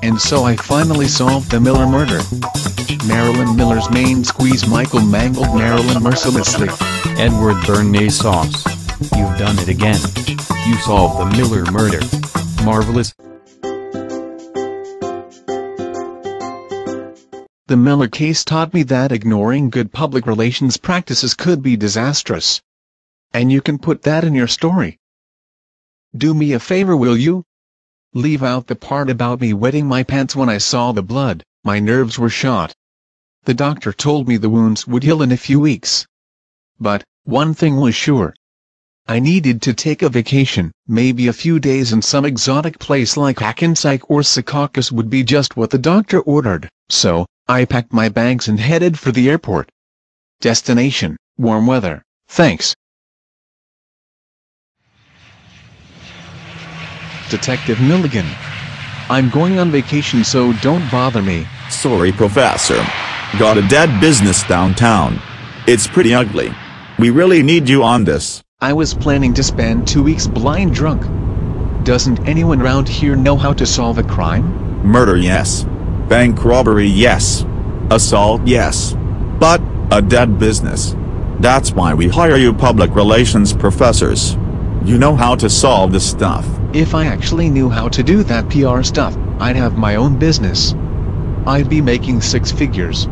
And so I finally solved the Miller murder. Marilyn Miller's main squeeze Michael mangled Marilyn mercilessly. Edward Bernays Sauce. You've done it again. You solved the Miller murder. Marvelous. The Miller case taught me that ignoring good public relations practices could be disastrous. And you can put that in your story. Do me a favor, will you? Leave out the part about me wetting my pants when I saw the blood. My nerves were shot. The doctor told me the wounds would heal in a few weeks. But one thing was sure. I needed to take a vacation. Maybe a few days in some exotic place like Hackensack or Secaucus would be just what the doctor ordered. So I packed my bags and headed for the airport. Destination: warm weather, thanks. Detective Milligan. I'm going on vacation, so don't bother me. Sorry, Professor. Got a dead business downtown. It's pretty ugly. We really need you on this. I was planning to spend 2 weeks blind drunk. Doesn't anyone around here know how to solve a crime? Murder, yes. Bank robbery, yes. Assault, yes. But a dead business. That's why we hire you public relations professors. You know how to solve this stuff. If I actually knew how to do that PR stuff, I'd have my own business. I'd be making 6 figures.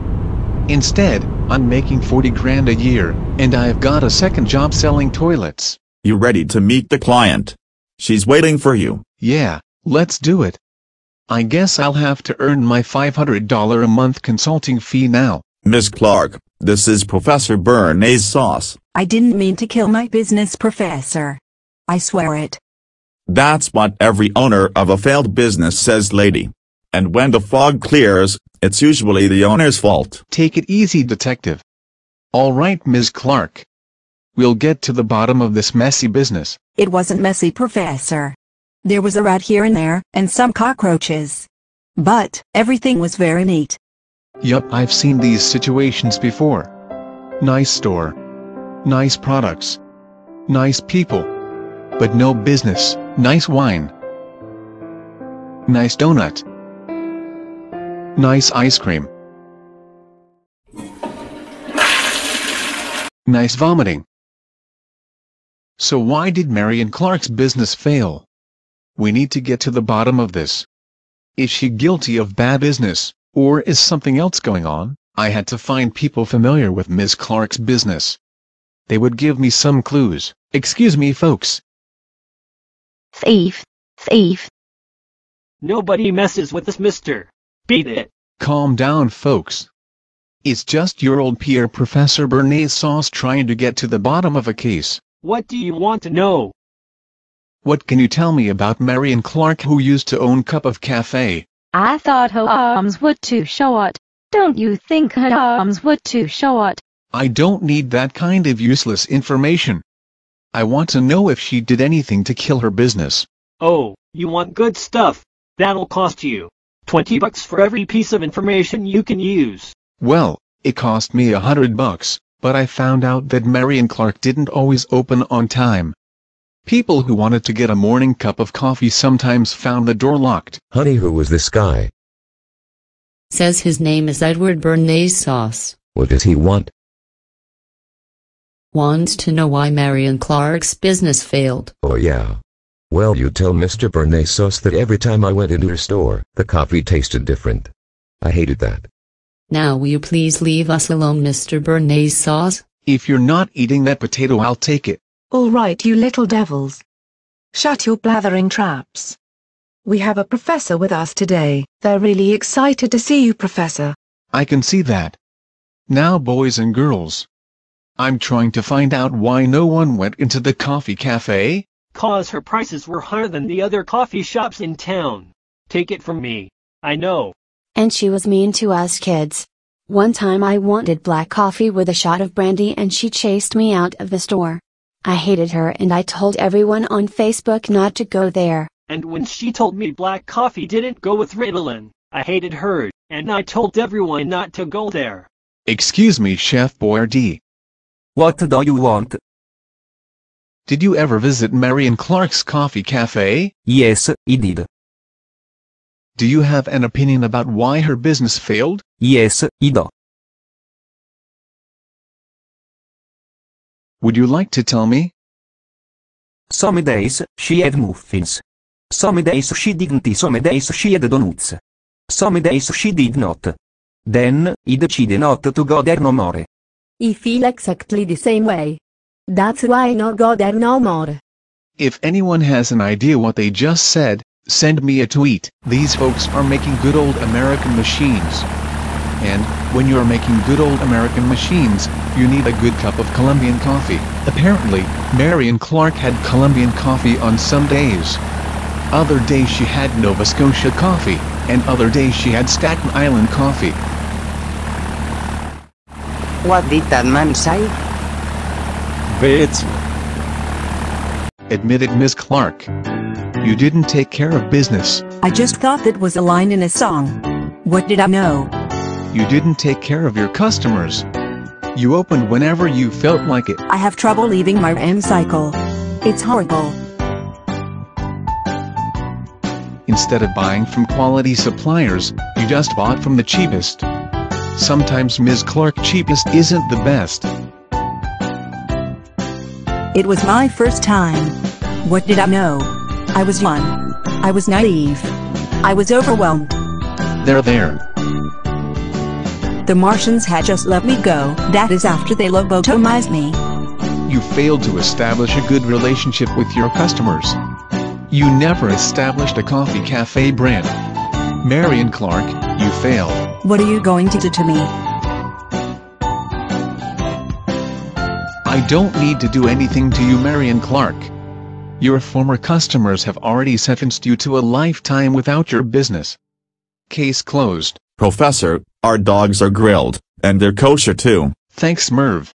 Instead, I'm making 40 grand a year, and I've got a second job selling toilets. You ready to meet the client? She's waiting for you. Yeah, let's do it. I guess I'll have to earn my $500 a month consulting fee now. Ms. Clark, this is Professor Bernays Sauce. I didn't mean to kill my business, Professor. I swear it. That's what every owner of a failed business says, lady. And when the fog clears, it's usually the owner's fault. Take it easy, detective. All right, Ms. Clark. We'll get to the bottom of this messy business. It wasn't messy, Professor. There was a rat here and there, and some cockroaches. But everything was very neat. Yup, I've seen these situations before. Nice store. Nice products. Nice people. But no business. Nice wine. Nice donut. Nice ice cream. Nice vomiting. So why did Marion Clark's business fail? We need to get to the bottom of this. Is she guilty of bad business, or is something else going on? I had to find people familiar with Ms. Clark's business. They would give me some clues. Excuse me, folks. Thief. Thief. Nobody messes with us, mister. Beat it. Calm down, folks. It's just your old peer Professor Bernays Sauce trying to get to the bottom of a case. What do you want to know? What can you tell me about Marion Clark, who used to own Cup of Cafe? I thought her arms were too short. Don't you think her arms were too short? I don't need that kind of useless information. I want to know if she did anything to kill her business. Oh, you want good stuff? That'll cost you $20 for every piece of information you can use. Well, it cost me $100, but I found out that Marion Clark didn't always open on time. People who wanted to get a morning cup of coffee sometimes found the door locked. Honey, who was this guy? Says his name is Edward Bernays Sauce. What does he want? Wants to know why Marion Clark's business failed. Oh yeah. Well, you tell Mr. Bernays Sauce that every time I went into her store, the coffee tasted different. I hated that. Now will you please leave us alone, Mr. Bernays Sauce? If you're not eating that potato, I'll take it. All right, you little devils. Shut your blathering traps. We have a professor with us today. They're really excited to see you, Professor. I can see that. Now, boys and girls. I'm trying to find out why no one went into the coffee cafe. 'Cause her prices were higher than the other coffee shops in town. Take it from me. I know. And she was mean to us kids. One time I wanted black coffee with a shot of brandy and she chased me out of the store. I hated her and I told everyone on Facebook not to go there. And when she told me black coffee didn't go with Ritalin, I hated her, and I told everyone not to go there. Excuse me, Chef Boyardee. What do you want? Did you ever visit Marion Clark's Coffee Cafe? Yes, I did. Do you have an opinion about why her business failed? Yes, I do. Would you like to tell me? Some days, she had muffins. Some days she didn't. Some days she had donuts. Some days she did not. Then, I decide not to go there no more. I feel exactly the same way. That's why I no go there no more. If anyone has an idea what they just said, send me a tweet. These folks are making good old American machines. And, when you are making good old American machines, you need a good cup of Colombian coffee. Apparently, Marion Clark had Colombian coffee on some days. Other days she had Nova Scotia coffee, and other days she had Staten Island coffee. What did that man say? It's admitted Miss Clark. You didn't take care of business. I just thought that was a line in a song. What did I know? You didn't take care of your customers. You opened whenever you felt like it. I have trouble leaving my cycle. It's horrible. Instead of buying from quality suppliers, you just bought from the cheapest. Sometimes Ms. Clark cheapest isn't the best. It was my first time. What did I know? I was young. I was naive. I was overwhelmed. There. The Martians had just let me go. That is after they lobotomized me. You failed to establish a good relationship with your customers. You never established a coffee cafe brand. Marion Clark, you failed. What are you going to do to me? I don't need to do anything to you, Marion Clark. Your former customers have already sentenced you to a lifetime without your business. Case closed. Professor, our dogs are grilled, and they're kosher too. Thanks, Merv.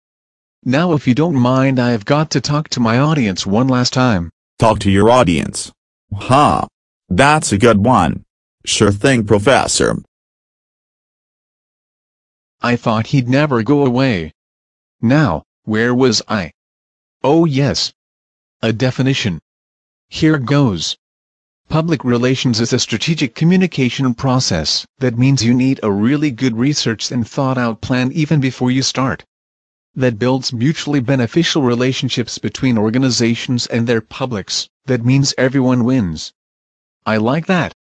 Now if you don't mind, I have got to talk to my audience one last time. Talk to your audience. Ha! That's a good one. Sure thing, Professor. I thought he'd never go away. Now, where was I? Oh yes. A definition. Here goes. Public relations is a strategic communication process. That means you need a really good researched and thought out plan even before you start. That builds mutually beneficial relationships between organizations and their publics. That means everyone wins. I like that.